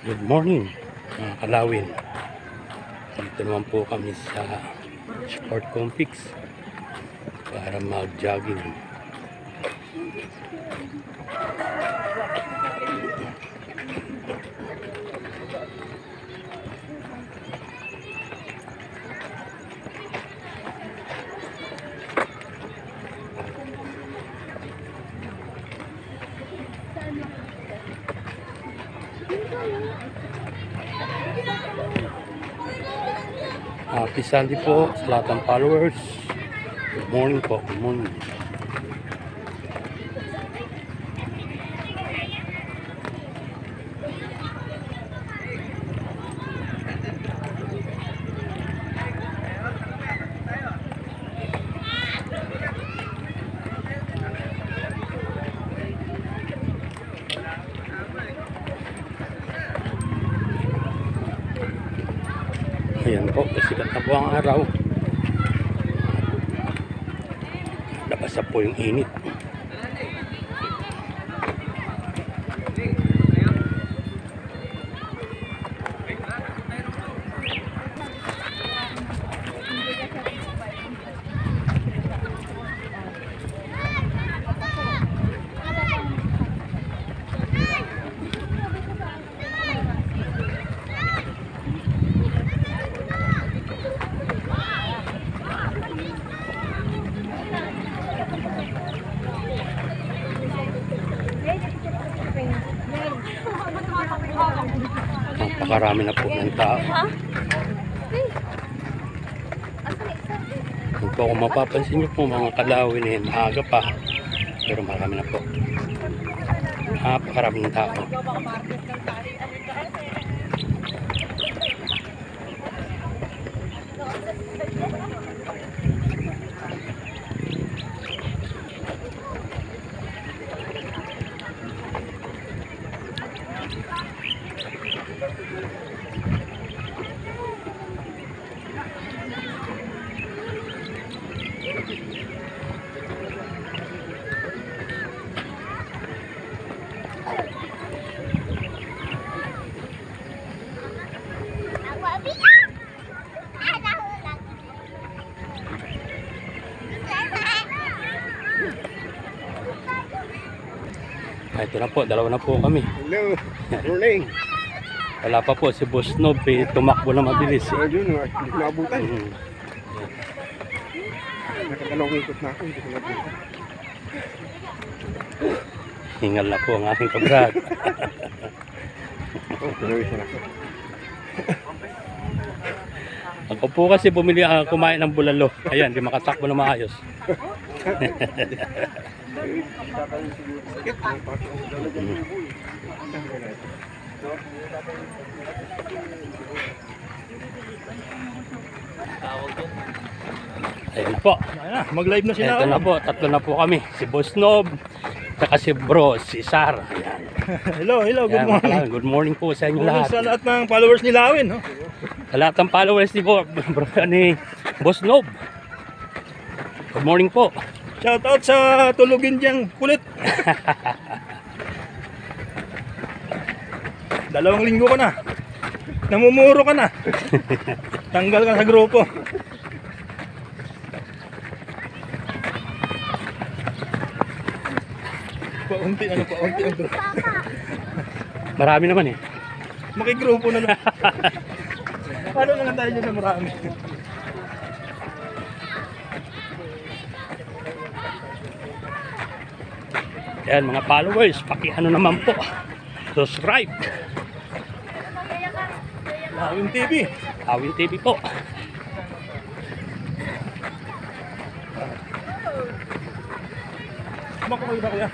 Good morning mga kalawin. Dito naman po kami sa Sport Complex para mag-jogging. Happy Sunday po sa lahat ng followers. Good morning po. Good morning. Ayan po, sikat na po ang araw. Labas na po yung init. Napakarami na po ng tao. Kung mapapansin nyo po mga kalawin, maaga pa, pero marami na po. Napakarami ng tao. Ito na po, dalawa na po kami. Hello, morning. Wala pa po si Boss Nob, tumakbo na mabilis. Yun, hindi ko naabutan. Nakatalong ikot na ako, hindi ko naabutan. Hingal na po ang aking kabrad. Pinawisan ako. Ako po kasi bumili kumain ng bulalo. Ayan, di makatakbo na maayos. Ayan na po. Mag-live na sila. Ito na po, tatlo na po kami. Si Boss Nob, saka si Bro, si Sar. Ayan. Hello, good Ayan, morning. Good morning po sa inyo Morning lahat. sa lahat ng followers ni Lawin. No? Sa lahat ng followers ni ni Boss Nob. Good morning po. Shout out sa tulugin diyang kulit. 2 linggo ka na. Namumuro ka na. Tanggal ka sa grupo. Paunti ang grupo. Marami naman eh. Makigrupo na lang. Paano na lang tayo dyan na marami? Ayan mga followers, paki-ano naman po. Subscribe. Lawin TV. Awin TV po. Makukuha ba kuya?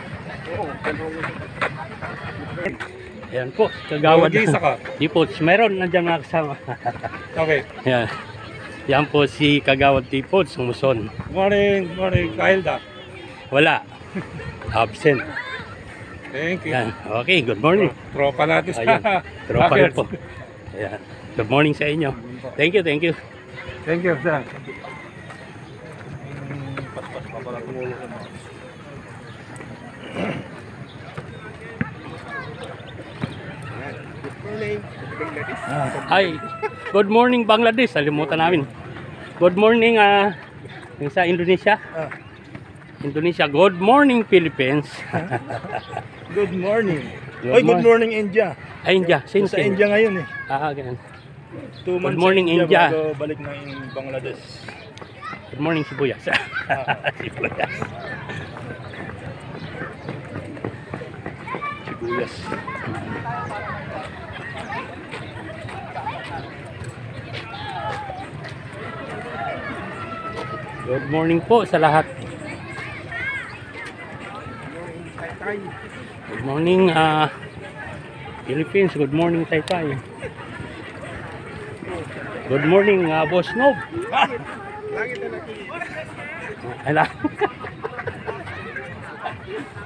Ayan po, kagawad. Mag-isa ka? Tipots, meron nandiyan mga kasama. Okay. Ayan. Yan po si Kagawad Tipots, Muson. Morning, Kyle da. Wala. Absent. Thank you. Ayan. Okay, good morning. Tropa natin sa Ayan. Tropa rin Rockers. po. Ayan. Good morning sa inyo. Thank you, thank you. Thank you, sir. Morning. Bangladesh. Hi. Good morning Bangladesh. Salimutan namin. Good morning yung sa Indonesia. Ah, Indonesia. Good morning Philippines. good morning. Good Oy, good morning. morning India. Ay, India. Same Sa India ngayon eh. Ganun. 2 months morning, sa India. bago balik ng Bangladesh. Good morning Sibuyas. Sibuyas. Sibuyas. Good morning po sa lahat. Tay. Good morning Philippines. Good morning Taytay. Good morning Boss Nob. Langit na nakikita. Ala.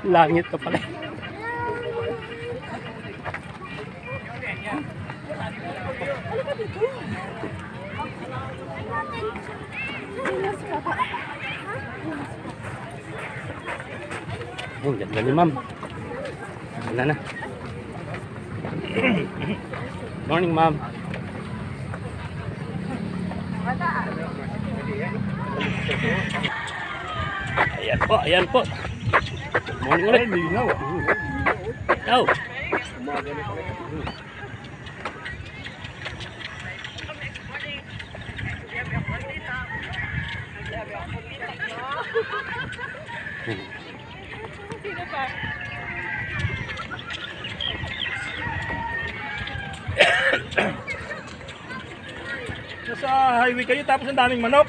Langit ka pala. Oh, ganda ni ma'am. Wala na. Morning ma'am. Ayan po, ayan po. Morning ulit. Linaw. Oh. Umaga na talaga. Nasa highway kayo tapos ang daming manok.